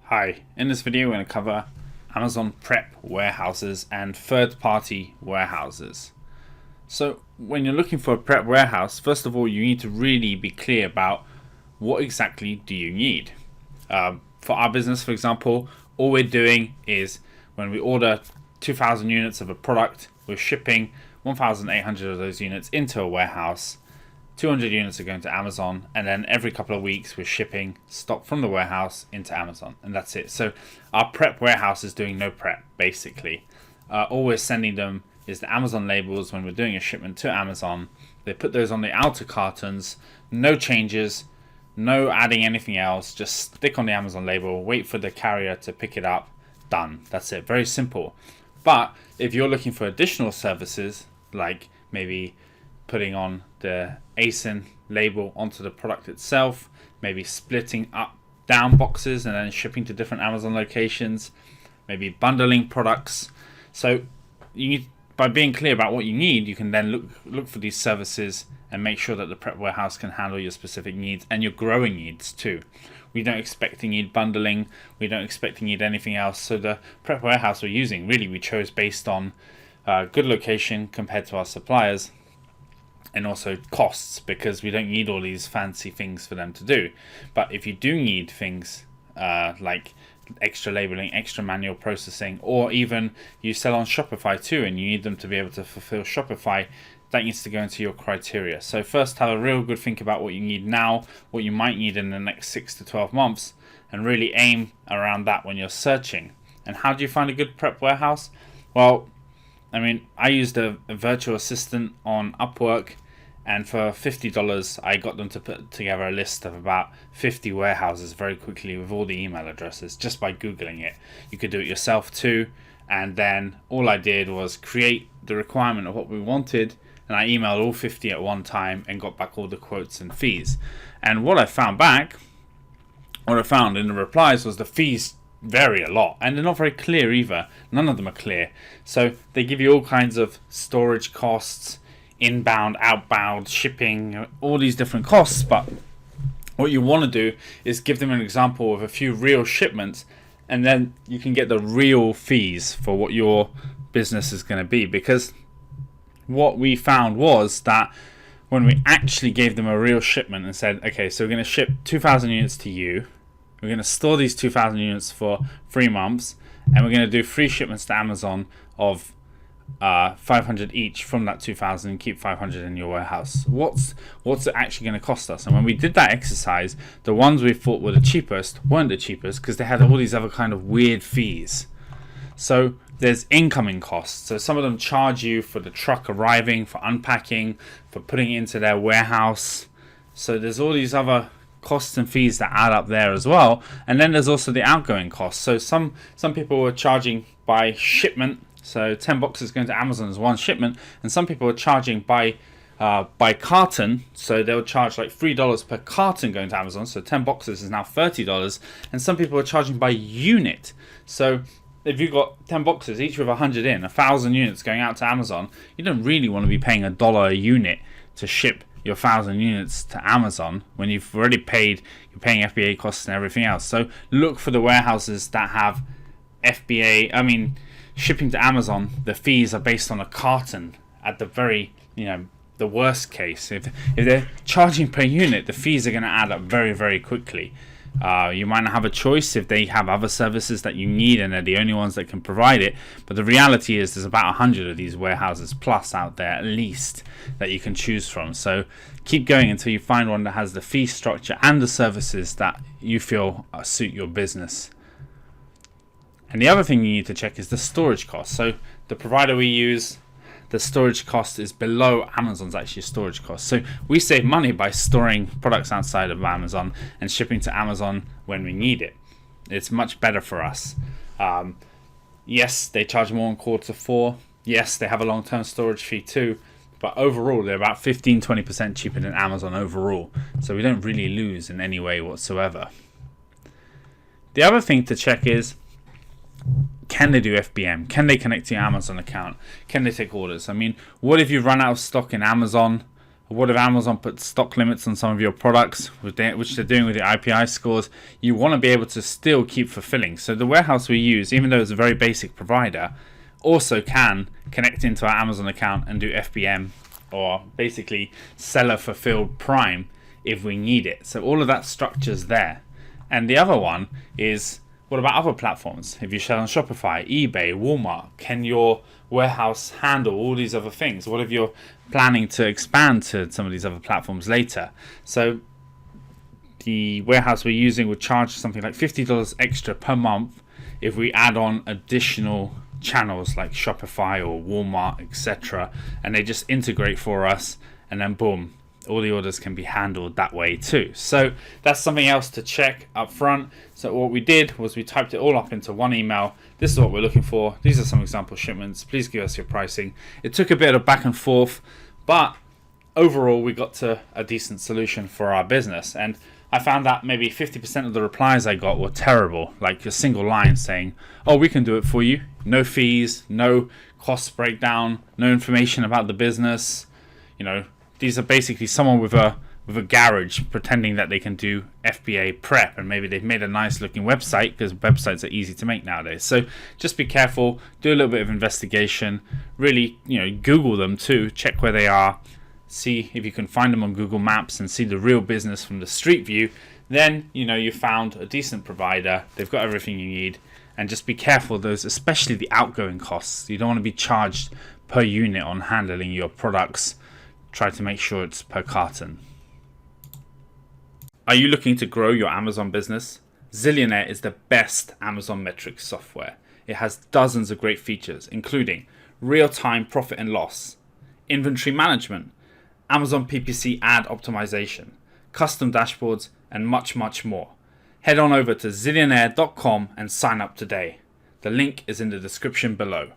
Hi, in this video we're going to cover Amazon prep warehouses and third-party warehouses. So when you're looking for a prep warehouse, first of all you need to really be clear about what exactly do you need. For our business, for example, all we're doing is when we order 2,000 units of a product, we're shipping 1,800 of those units into a warehouse. 200 units are going to Amazon, and then every couple of weeks we're shipping stock from the warehouse into Amazon, and that's it. So our prep warehouse is doing no prep, basically. All we're sending them is the Amazon labels when we're doing a shipment to Amazon. They put those on the outer cartons, no changes, no adding anything else, just stick on the Amazon label, wait for the carrier to pick it up, done. That's it, very simple. But if you're looking for additional services, like maybe putting on the ASIN label onto the product itself, maybe splitting up down boxes and then shipping to different Amazon locations, maybe bundling products. So you need, by being clear about what you need, you can then look for these services and make sure that the prep warehouse can handle your specific needs and your growing needs too. We don't expect to need bundling, we don't expect to need anything else. So the prep warehouse we're using, really we chose based on good location compared to our suppliers, and also costs, because we don't need all these fancy things for them to do. But if you do need things like extra labeling, extra manual processing, or even you sell on Shopify too and you need them to be able to fulfill Shopify, that needs to go into your criteria. So first have a real good think about what you need now, what you might need in the next 6 to 12 months, and really aim around that when you're searching. And how do you find a good prep warehouse? Well, I mean, I used a virtual assistant on Upwork, and for $50 I got them to put together a list of about 50 warehouses very quickly with all the email addresses just by Googling it. You could do it yourself too, and then all I did was create the requirement of what we wanted, and I emailed all 50 at one time and got back all the quotes and fees. And what I found in the replies was the fees vary a lot, and they're not very clear either. None of them are clear. So they give you all kinds of storage costs, inbound, outbound, shipping, all these different costs. But what you want to do is give them an example of a few real shipments, and then you can get the real fees for what your business is going to be. Because what we found was that when we actually gave them a real shipment and said, okay, so we're going to ship 2,000 units to you, we're going to store these 2,000 units for 3 months, and we're going to do 3 shipments to Amazon of 500 each from that 2,000 and keep 500 in your warehouse. What's it actually going to cost us? And when we did that exercise, the ones we thought were the cheapest weren't the cheapest, because they had all these other kind of weird fees. So there's incoming costs. So some of them charge you for the truck arriving, for unpacking, for putting it into their warehouse. So there's all these other costs and fees that add up there as well. And then there's also the outgoing costs. So some people were charging by shipment. So 10 boxes going to Amazon is one shipment, and some people are charging by carton. So they'll charge like $3 per carton going to Amazon. So 10 boxes is now $30, and some people are charging by unit. So if you've got 10 boxes, each with 100 in, 1,000 units going out to Amazon, you don't really want to be paying $1 a unit to ship your 1,000 units to Amazon when you've already paid, you're paying FBA costs and everything else. So look for the warehouses that have FBA, shipping to Amazon, the fees are based on a carton at the very, the worst case. If they're charging per unit, the fees are going to add up very, very quickly. You might not have a choice if they have other services that you need and they're the only ones that can provide it. But the reality is there's about 100 of these warehouses plus out there at least that you can choose from. So keep going until you find one that has the fee structure and the services that you feel suit your business. And the other thing you need to check is the storage cost. So the provider we use, the storage cost is below Amazon's actually storage cost. So we save money by storing products outside of Amazon and shipping to Amazon when we need it. It's much better for us. Yes, they charge more on Q4. Yes, they have a long-term storage fee too. But overall, they're about 15-20% cheaper than Amazon overall. So we don't really lose in any way whatsoever. The other thing to check is, can they do FBM? Can they connect to your Amazon account? Can they take orders? What if you run out of stock in Amazon? what if Amazon puts stock limits on some of your products, which they're doing with the IPI scores? You want to be able to still keep fulfilling. So the warehouse we use, even though it's a very basic provider, also can connect into our Amazon account and do FBM, or basically seller fulfilled prime, if we need it. So all of that structure's there. And the other one is, what about other platforms? If you sell on Shopify, eBay, Walmart, can your warehouse handle all these other things? What if you're planning to expand to some of these other platforms later? So the warehouse we're using would charge something like $50 extra per month if we add on additional channels like Shopify or Walmart, etc., and they just integrate for us, and then boom, all the orders can be handled that way too. So that's something else to check up front. So what we did was we typed it all up into one email. This is what we're looking for. These are some example shipments. Please give us your pricing. It took a bit of back and forth, but overall we got to a decent solution for our business. And I found that maybe 50% of the replies I got were terrible, like a single line saying, oh, we can do it for you. No fees, no cost breakdown, no information about the business. You know, these are basically someone with a garage pretending that they can do FBA prep, and maybe they've made a nice looking website, because websites are easy to make nowadays. So just be careful, do a little bit of investigation, really, Google them too, check where they are, see if you can find them on Google Maps and see the real business from the street view. Then you found a decent provider, they've got everything you need. And just be careful, those, especially the outgoing costs. You don't want to be charged per unit on handling your products. Try to make sure it's per carton. Are you looking to grow your Amazon business? Zillionaire is the best Amazon metrics software. It has dozens of great features, including real-time profit and loss, inventory management, Amazon PPC ad optimization, custom dashboards, and much, much more. Head on over to zillionaire.com and sign up today. The link is in the description below.